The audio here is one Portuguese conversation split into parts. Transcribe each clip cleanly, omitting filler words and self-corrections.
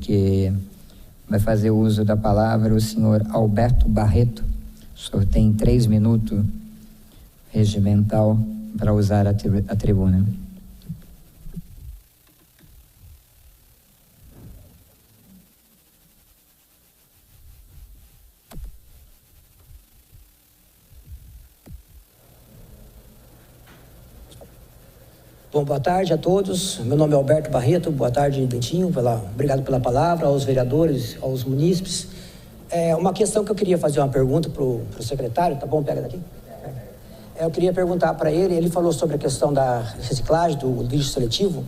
porque vai fazer uso da palavra o senhor Alberto Barreto. O senhor tem 3 minutos regimental para usar a tribuna. Bom, boa tarde a todos. Meu nome é Alberto Barreto. Boa tarde, Dentinho. Obrigado pela palavra, aos vereadores, aos munícipes. Uma questão que eu queria fazer uma pergunta para o secretário, tá bom? Pega daqui. Eu queria perguntar para ele falou sobre a questão da reciclagem, do lixo seletivo.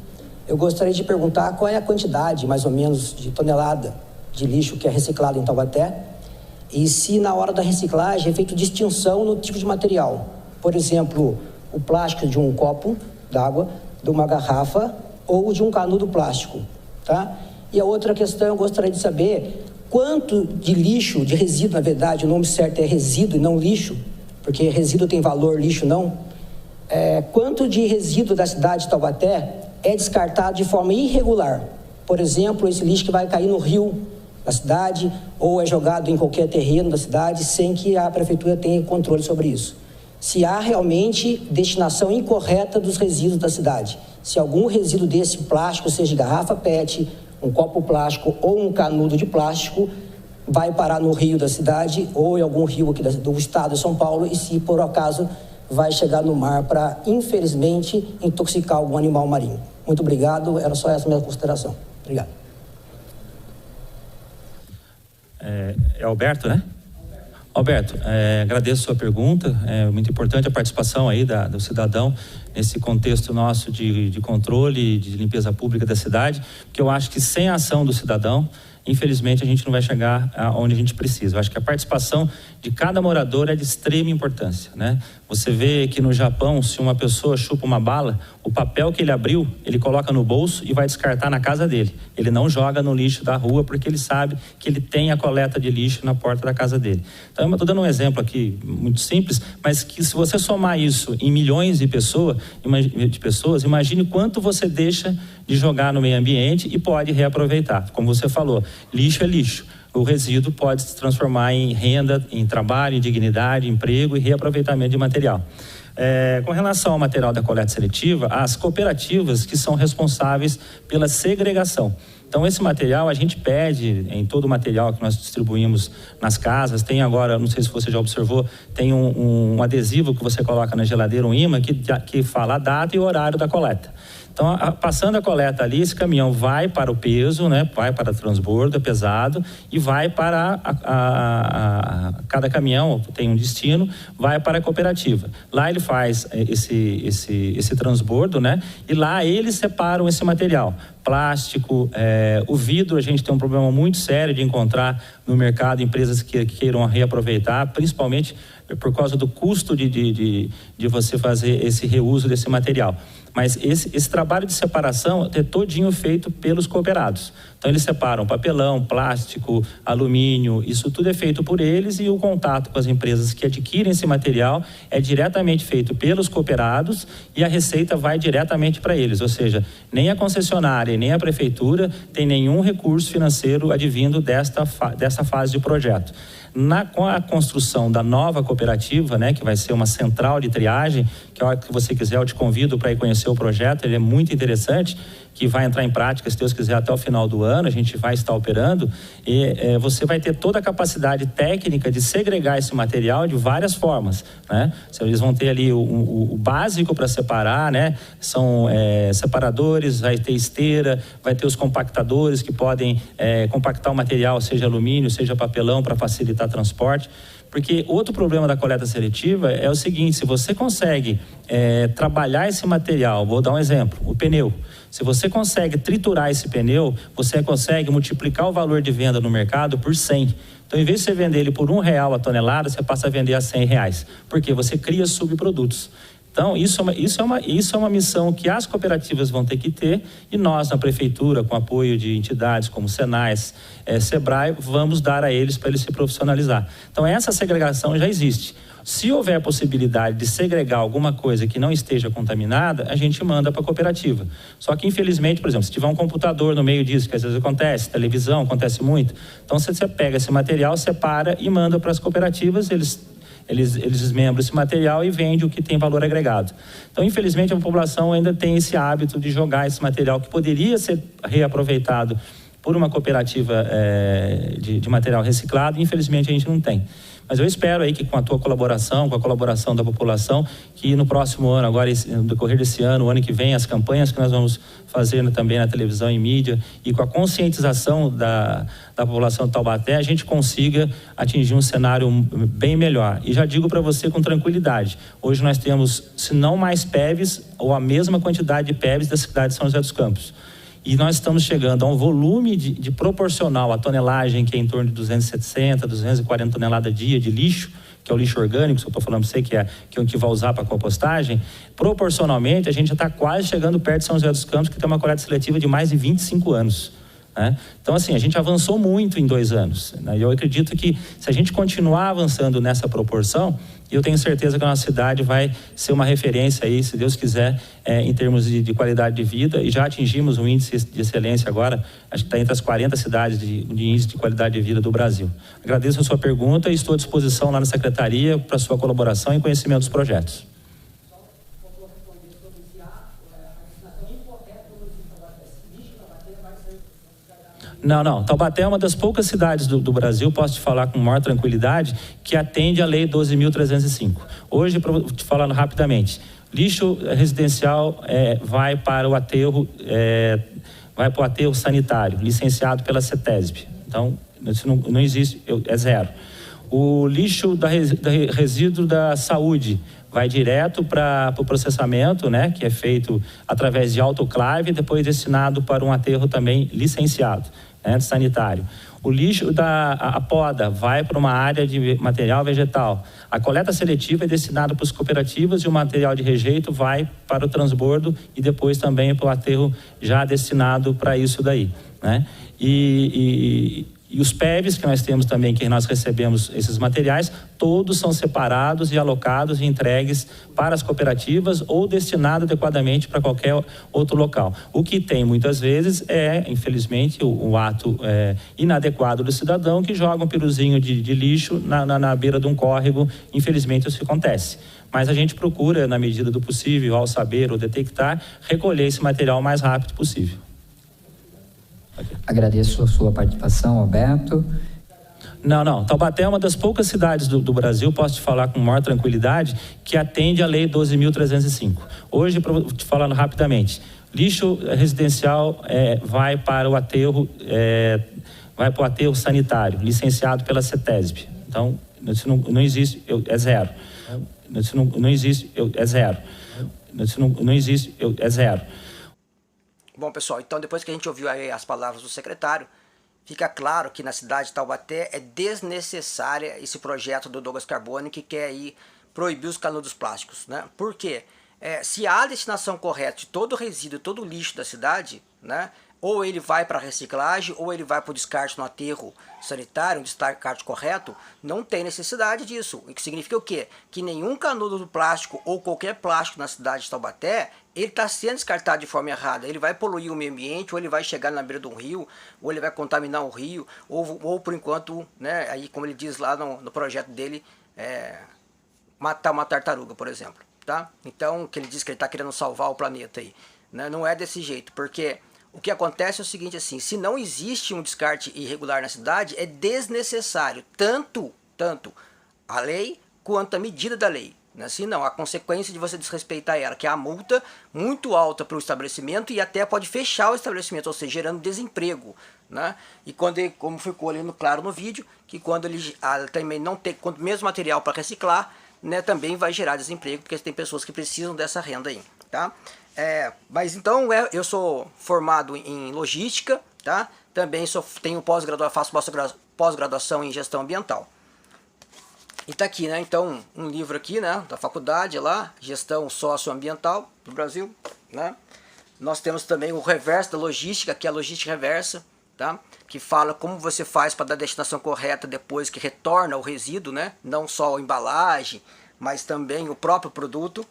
Eu gostaria de perguntar qual é a quantidade, mais ou menos, de tonelada de lixo que é reciclado em Taubaté e se na hora da reciclagem é feita distinção no tipo de material. Por exemplo, o plástico de um copo d'água, de uma garrafa ou de um canudo plástico, tá? E a outra questão, eu gostaria de saber quanto de lixo, de resíduo, na verdade, o nome certo é resíduo e não lixo, porque resíduo tem valor, lixo não. Quanto de resíduo da cidade de Taubaté é descartado de forma irregular? Por exemplo, esse lixo que vai cair no rio da cidade ou é jogado em qualquer terreno da cidade sem que a prefeitura tenha controle sobre isso. Se há realmente destinação incorreta dos resíduos da cidade. Se algum resíduo desse plástico, seja garrafa PET, um copo plástico ou um canudo de plástico, vai parar no rio da cidade ou em algum rio aqui do estado de São Paulo e se por acaso vai chegar no mar para, infelizmente, intoxicar algum animal marinho. Muito obrigado, era só essa minha consideração. Obrigado. É Alberto, né? Alberto, agradeço a sua pergunta, é muito importante a participação aí do cidadão nesse contexto nosso de controle, de limpeza pública da cidade, porque eu acho que sem a ação do cidadão, infelizmente a gente não vai chegar aonde a gente precisa. Eu acho que a participação de cada morador é de extrema importância, né? Você vê que no Japão, se uma pessoa chupa uma bala, o papel que ele abriu, ele coloca no bolso e vai descartar na casa dele. Ele não joga no lixo da rua porque ele sabe que ele tem a coleta de lixo na porta da casa dele. Então eu estou dando um exemplo aqui muito simples, mas que se você somar isso em milhões de pessoas, imagine quanto você deixa de jogar no meio ambiente e pode reaproveitar. Como você falou, lixo é lixo. O resíduo pode se transformar em renda, em trabalho, em dignidade, emprego e reaproveitamento de material. Com relação ao material da coleta seletiva, as cooperativas que são responsáveis pela segregação. Então, esse material a gente pede em todo o material que nós distribuímos nas casas. Tem agora, não sei se você já observou, tem um adesivo que você coloca na geladeira, um imã, que fala a data e o horário da coleta. Então, passando a coleta ali, esse caminhão vai para o peso, né? Vai para o transbordo, é pesado, e vai para cada caminhão, tem um destino, vai para a cooperativa. Lá ele faz esse transbordo, né? E lá eles separam esse material. Plástico, o vidro, a gente tem um problema muito sério de encontrar no mercado empresas que queiram reaproveitar, principalmente por causa do custo de você fazer esse reuso desse material. Mas esse trabalho de separação é todinho feito pelos cooperados. Então eles separam papelão, plástico, alumínio, isso tudo é feito por eles e o contato com as empresas que adquirem esse material é diretamente feito pelos cooperados e a receita vai diretamente para eles, ou seja, nem a concessionária nem a prefeitura tem nenhum recurso financeiro advindo dessa fase de projeto. Com a construção da nova cooperativa, né, que vai ser uma central de triagem, que a hora que você quiser eu te convido para ir conhecer o projeto, ele é muito interessante, que vai entrar em prática, se Deus quiser, até o final do ano, a gente vai estar operando, e você vai ter toda a capacidade técnica de segregar esse material de várias formas, né? Eles vão ter ali o básico para separar, né? São separadores, vai ter esteira, vai ter os compactadores que podem compactar o material, seja alumínio, seja papelão, para facilitar o transporte. Porque outro problema da coleta seletiva é o seguinte, se você consegue trabalhar esse material, vou dar um exemplo, o pneu. Se você consegue triturar esse pneu, você consegue multiplicar o valor de venda no mercado por 100. Então, em vez de você vender ele por R$1 a tonelada, você passa a vender a R$100. Porque você cria subprodutos. Então, isso é uma missão que as cooperativas vão ter que ter e nós, na prefeitura, com apoio de entidades como Senai, Sebrae, vamos dar a eles para eles se profissionalizar. Então, essa segregação já existe. Se houver possibilidade de segregar alguma coisa que não esteja contaminada, a gente manda para a cooperativa. Só que, infelizmente, por exemplo, se tiver um computador no meio disso, que às vezes acontece, televisão, acontece muito, então você pega esse material, separa e manda para as cooperativas, eles desmembram esse material e vendem o que tem valor agregado. Então, infelizmente, a população ainda tem esse hábito de jogar esse material que poderia ser reaproveitado por uma cooperativa de material reciclado, e infelizmente a gente não tem. Mas eu espero aí que com a tua colaboração, com a colaboração da população, que no próximo ano, agora no decorrer desse ano, o ano que vem, as campanhas que nós vamos fazer também na televisão e mídia, e com a conscientização da população de Taubaté, a gente consiga atingir um cenário bem melhor. E já digo para você com tranquilidade, hoje nós temos, se não mais PEVs, ou a mesma quantidade de PEVs da cidade de São José dos Campos. E nós estamos chegando a um volume de proporcional à tonelagem, que é em torno de 270, 240 toneladas dia de lixo, que é o lixo orgânico, que eu estou falando para você, que é o que vai usar para a compostagem. Proporcionalmente, a gente já está quase chegando perto de São José dos Campos, que tem uma coleta seletiva de mais de 25 anos. Né? Então, assim, a gente avançou muito em 2 anos. Né? E eu acredito que, se a gente continuar avançando nessa proporção, eu tenho certeza que a nossa cidade vai ser uma referência aí, se Deus quiser, em termos de qualidade de vida, e já atingimos um índice de excelência agora, acho que está entre as 40 cidades de índice de qualidade de vida do Brasil. Agradeço a sua pergunta e estou à disposição lá na Secretaria para a sua colaboração e conhecimento dos projetos. Não. Taubaté é uma das poucas cidades do Brasil, posso te falar com maior tranquilidade, que atende a Lei 12.305. Hoje, te falando rapidamente, lixo residencial vai para o aterro sanitário, licenciado pela CETESB. Então, isso não existe, é zero. O lixo resíduo da saúde vai direto para o processamento, né, que é feito através de autoclave, e depois destinado para um aterro também licenciado, né, sanitário. O lixo a poda vai para uma área de material vegetal. A coleta seletiva é destinada para as cooperativas, e o material de rejeito vai para o transbordo e depois também para o aterro já destinado para isso daí, né? E os PEVs que nós temos também, que nós recebemos esses materiais, todos são separados e alocados e entregues para as cooperativas ou destinados adequadamente para qualquer outro local. O que tem muitas vezes infelizmente, o ato inadequado do cidadão, que joga um piruzinho de lixo na beira de um córrego. Infelizmente isso acontece. Mas a gente procura, na medida do possível, ao saber ou detectar, recolher esse material o mais rápido possível. Agradeço a sua participação, Alberto. Não. Taubaté é uma das poucas cidades do Brasil, posso te falar com maior tranquilidade, que atende a Lei 12.305. Hoje, te falando rapidamente, lixo residencial vai para o aterro sanitário, licenciado pela CETESB. Então, isso não existe, é zero. Isso não existe, é zero. Isso não existe, é zero. Bom, pessoal, então depois que a gente ouviu aí as palavras do secretário, fica claro que na cidade de Taubaté é desnecessária esse projeto do Douglas Carbone, que quer aí proibir os canudos plásticos, né? Por quê? Se há a destinação correta de todo o resíduo, todo o lixo da cidade, né? Ou ele vai para a reciclagem, ou ele vai para o descarte no aterro sanitário, um descarte correto, não tem necessidade disso. O que significa o quê? Que nenhum canudo do plástico ou qualquer plástico na cidade de Taubaté, ele está sendo descartado de forma errada. Ele vai poluir o meio ambiente, ou ele vai chegar na beira de um rio, ou ele vai contaminar o rio, ou por enquanto, né, aí como ele diz lá no projeto dele, matar uma tartaruga, por exemplo. Tá? Então, que ele diz que ele está querendo salvar o planeta aí, né? Não é desse jeito, porque o que acontece é o seguinte, assim, se não existe um descarte irregular na cidade, é desnecessário tanto a lei quanto a medida da lei. Assim não, a consequência de você desrespeitar ela, que é a multa muito alta para o estabelecimento, e até pode fechar o estabelecimento, ou seja, gerando desemprego, né? E como ficou ali claro no vídeo, que quando ele também não tem mesmo material para reciclar, né, também vai gerar desemprego, porque tem pessoas que precisam dessa renda aí, tá? Mas então eu sou formado em logística, tá? Também tenho faço pós-graduação em gestão ambiental. E tá aqui, né? Então, um livro aqui, né, da faculdade lá, Gestão Socioambiental do Brasil, né? Nós temos também o reverso da logística, que é a logística reversa, tá? Que fala como você faz para dar a destinação correta depois que retorna o resíduo, né? Não só a embalagem, mas também o próprio produto,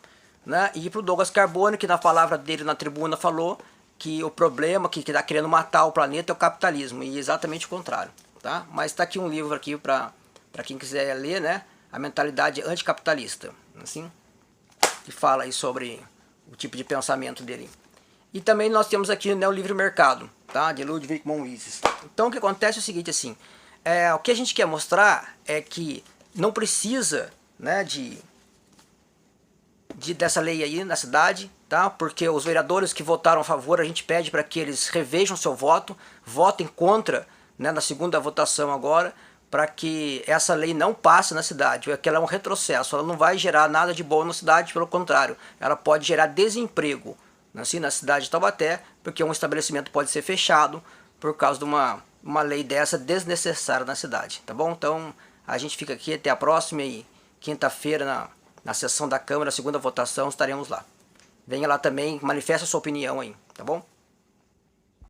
né? E para o Douglas Carbone, que na palavra dele na tribuna falou que o problema que está querendo matar o planeta é o capitalismo, e exatamente o contrário, tá? Mas está aqui um livro aqui para quem quiser ler, né? A mentalidade anticapitalista, assim, que fala aí sobre o tipo de pensamento dele. E também nós temos aqui, né, o Livre Mercado, tá? De Ludwig von Mises. Então o que acontece é o seguinte, assim, o que a gente quer mostrar é que não precisa, né, dessa lei aí na cidade, tá? Porque os vereadores que votaram a favor, a gente pede para que eles revejam seu voto, votem contra, né, na segunda votação agora, para que essa lei não passe na cidade, porque ela é um retrocesso, ela não vai gerar nada de bom na cidade, pelo contrário, ela pode gerar desemprego, assim, na cidade de Taubaté, porque um estabelecimento pode ser fechado por causa de uma lei dessa desnecessária na cidade, tá bom? Então a gente fica aqui, até a próxima, e quinta-feira na sessão da Câmara, segunda votação, estaremos lá. Venha lá também, manifeste a sua opinião aí, tá bom?